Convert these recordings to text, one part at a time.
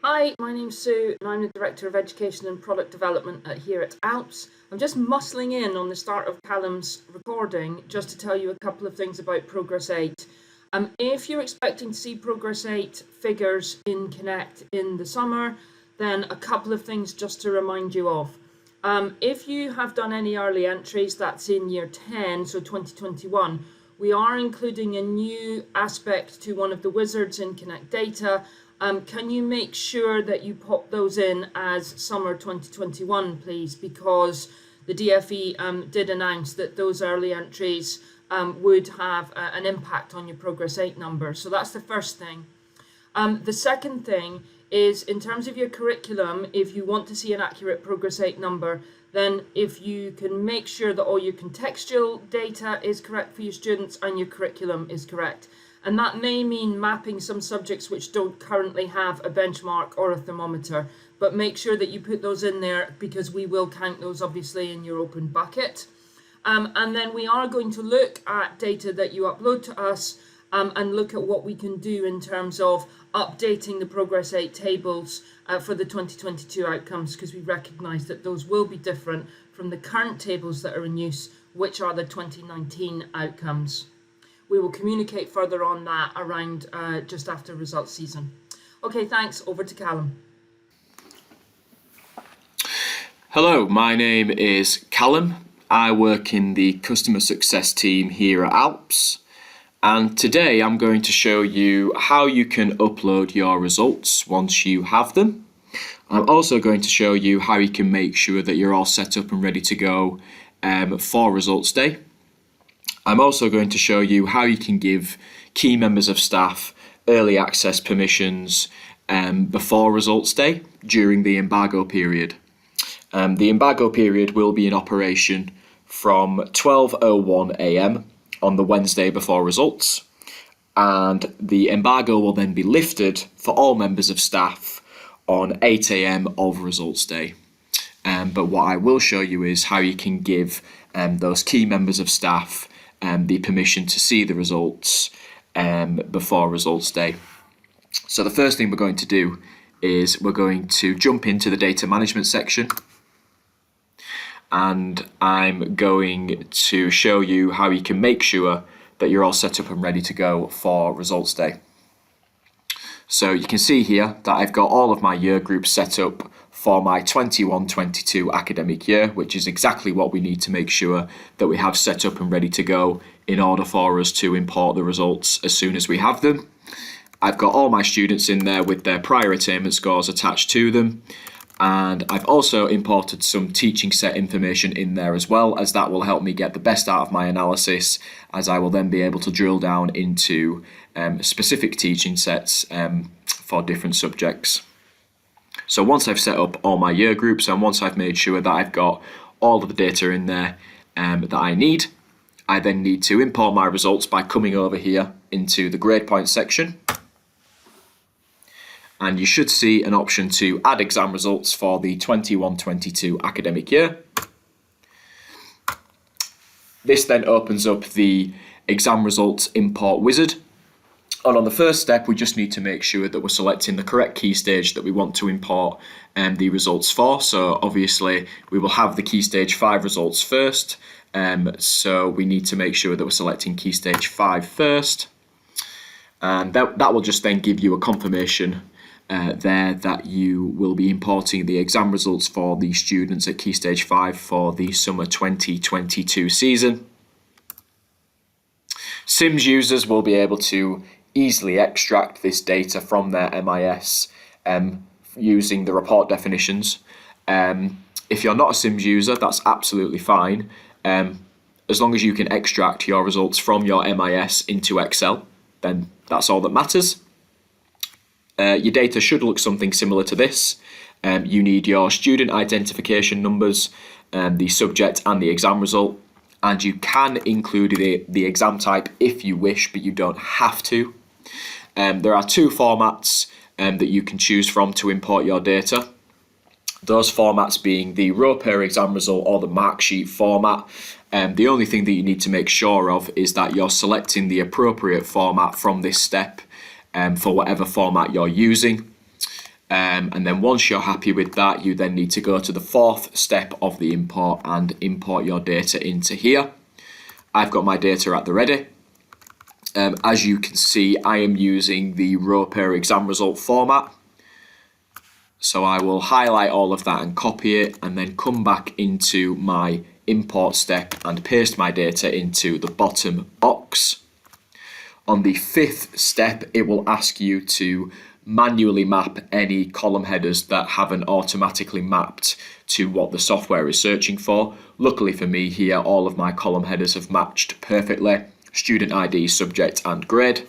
Hi, my name's Sue and I'm the Director of Education and Product Development here at Alps. I'm just muscling in on the start of Callum's recording just to tell you a couple of things about Progress 8. If you're expecting to see Progress 8 figures in Connect in the summer, then a couple of things just to remind you of. If you have done any early entries, that's in year 10, so 2021, we are including a new aspect to one of the wizards in Connect data. Can you make sure that you pop those in as summer 2021, please? Because the DFE did announce that those early entries would have an impact on your Progress 8 number. So that's the first thing. The second thing is, in terms of your curriculum, if you want to see an accurate Progress 8 number, then if you can make sure that all your contextual data is correct for your students and your curriculum is correct. And that may mean mapping some subjects which don't currently have a benchmark or a thermometer, but make sure that you put those in there because we will count those obviously in your open bucket. And then we are going to look at data that you upload to us and look at what we can do in terms of updating the Progress 8 tables for the 2022 outcomes, because we recognise that those will be different from the current tables that are in use, which are the 2019 outcomes. We will communicate further on that around just after results season. Okay, thanks. Over to Callum. Hello, my name is Callum. I work in the customer success team here at Alps. And today I'm going to show you how you can upload your results once you have them. I'm also going to show you how you can make sure that you're all set up and ready to go for results day. I'm also going to show you how you can give key members of staff early access permissions before results day during the embargo period. The embargo period will be in operation from 12:01 a.m. on the Wednesday before results, and the embargo will then be lifted for all members of staff on 8 a.m. of results day. But what I will show you is how you can give those key members of staff the permission to see the results before results day. So the first thing we're going to do is we're going to jump into the data management section, and I'm going to show you how you can make sure that you're all set up and ready to go for results day. So you can see here that I've got all of my year groups set up for my 21-22 academic year, which is exactly what we need to make sure that we have set up and ready to go in order for us to import the results as soon as we have them. I've got all my students in there with their prior attainment scores attached to them, and I've also imported some teaching set information in there as well, as that will help me get the best out of my analysis, as I will then be able to drill down into specific teaching sets for different subjects. So once I've set up all my year groups and once I've made sure that I've got all of the data in there that I need, I then need to import my results by coming over here into the grade point section. And you should see an option to add exam results for the 21-22 academic year. This then opens up the exam results import wizard. And on the first step, we just need to make sure that we're selecting the correct key stage that we want to import the results for. So obviously we will have the key stage 5 results first. So we need to make sure that we're selecting key stage 5 first. And that will just then give you a confirmation there that you will be importing the exam results for the students at Key Stage 5 for the summer 2022 season. SIMS users will be able to easily extract this data from their MIS using the report definitions. If you're not a SIMS user, that's absolutely fine. As long as you can extract your results from your MIS into Excel, then that's all that matters. Your data should look something similar to this. You need your student identification numbers, the subject and the exam result, and you can include the exam type if you wish, but you don't have to. There are 2 formats that you can choose from to import your data. Those formats being the row pair exam result or the mark sheet format. The only thing that you need to make sure of is that you're selecting the appropriate format from this step for whatever format you're using. And then once you're happy with that, you then need to go to the fourth step of the import and import your data into here. I've got my data at the ready. As you can see, I am using the row pair exam result format. So I will highlight all of that and copy it, and then come back into my import step and paste my data into the bottom box. On the fifth step, it will ask you to manually map any column headers that haven't automatically mapped to what the software is searching for. Luckily for me here, all of my column headers have matched perfectly: student ID, subject and grade.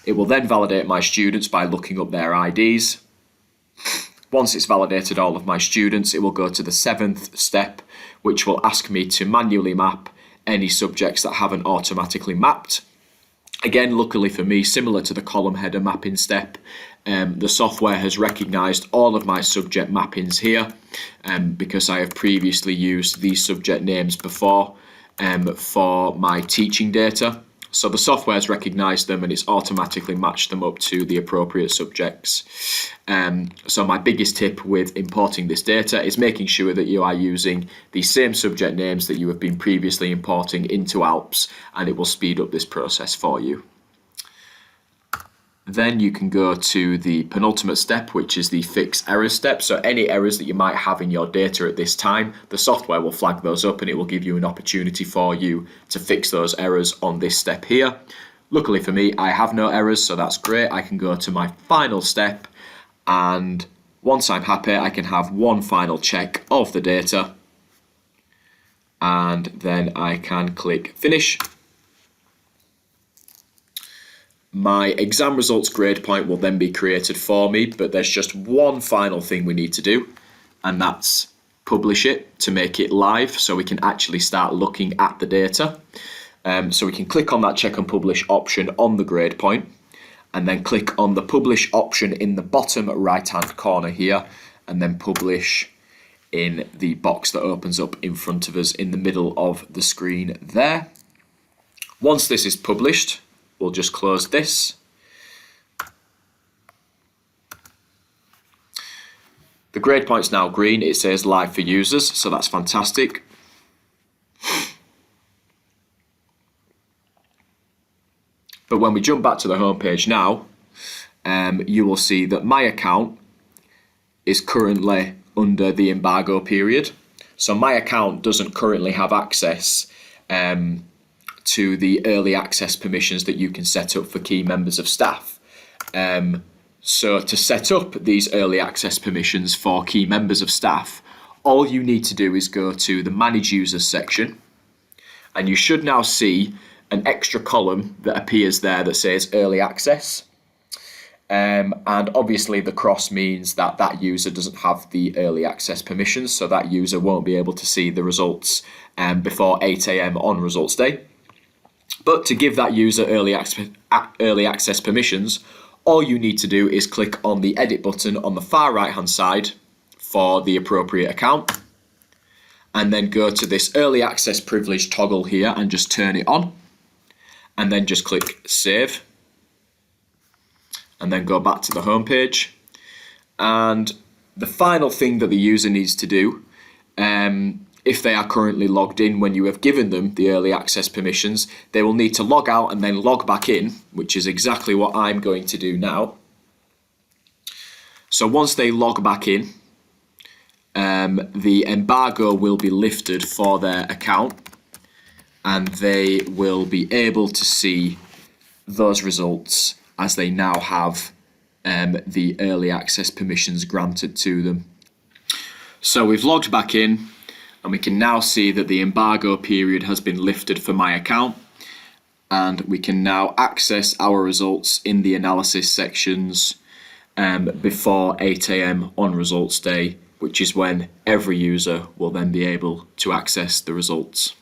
It will then validate my students by looking up their IDs. Once it's validated all of my students, it will go to the seventh step, which will ask me to manually map any subjects that haven't automatically mapped. Again, luckily for me, similar to the column header mapping step, the software has recognised all of my subject mappings here, because I have previously used these subject names before for my teaching data. So the software has recognised them and it's automatically matched them up to the appropriate subjects. So my biggest tip with importing this data is making sure that you are using the same subject names that you have been previously importing into Alps, and it will speed up this process for you. Then you can go to the penultimate step, which is the fix errors step. So any errors that you might have in your data at this time, the software will flag those up and it will give you an opportunity for you to fix those errors on this step here. Luckily for me, I have no errors, so that's great. I can go to my final step, and once I'm happy, I can have one final check of the data, and then I can click finish. My exam results grade point will then be created for me, but there's just one final thing we need to do, and that's publish it to make it live so we can actually start looking at the data. So we can click on that check and publish option on the grade point, and then click on the publish option in the bottom right hand corner here, and then publish in the box that opens up in front of us in the middle of the screen there. Once this is published, we'll just close this. The grade point's now green. It says live for users, so that's fantastic. But when we jump back to the home page now, you will see that my account is currently under the embargo period. So my account doesn't currently have access to the early access permissions that you can set up for key members of staff. So to set up these early access permissions for key members of staff, all you need to do is go to the Manage Users section, and you should now see an extra column that appears there that says Early Access. And obviously the cross means that that user doesn't have the early access permissions, so that user won't be able to see the results before 8 AM on results day. But to give that user early access permissions, all you need to do is click on the edit button on the far right hand side for the appropriate account, and then go to this early access privilege toggle here and just turn it on, and then just click save, and then go back to the home page. And the final thing that the user needs to do, if they are currently logged in when you have given them the early access permissions, they will need to log out and then log back in, which is exactly what I'm going to do now. So once they log back in, the embargo will be lifted for their account, and they will be able to see those results as they now have the early access permissions granted to them. So we've logged back in, and we can now see that the embargo period has been lifted for my account, and we can now access our results in the analysis sections before 8 AM on results day, which is when every user will then be able to access the results.